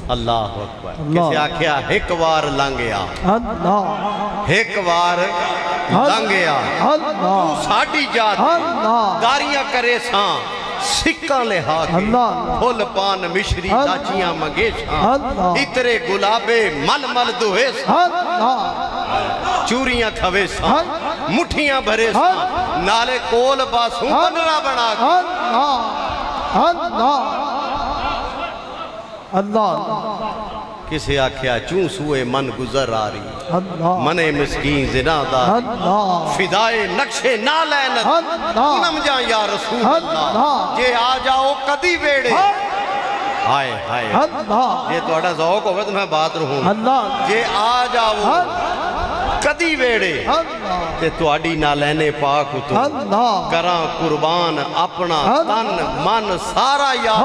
اللہ اکبر کسی آکھیا ایک وار لانگیا ایک وار لانگیا تو ساڑی جاتی داریاں کرے ساں سکہ لہا کے پھول پان مشری داچیاں مگیشاں اترے گلابے مل مل دوہے ساں چوریاں تھوے ساں مٹھیاں بھرے ساں نالے کول باسوں بنرا بنا اللہ کسی آکھیا چون سوئے من گزر آ رہی منے مسکین زنا دا فدائے نقشے نالینت انم جائیں یا رسول اللہ جے آ جاؤ کدی ویڑے ہائے ہائے یہ تو اڑا ذوق ہوئے تو میں بات رہوں جے آ جاؤ کدی ویڑے تے تو اڑی نالینے پاک تو کراں قربان اپنا تن من سارا یا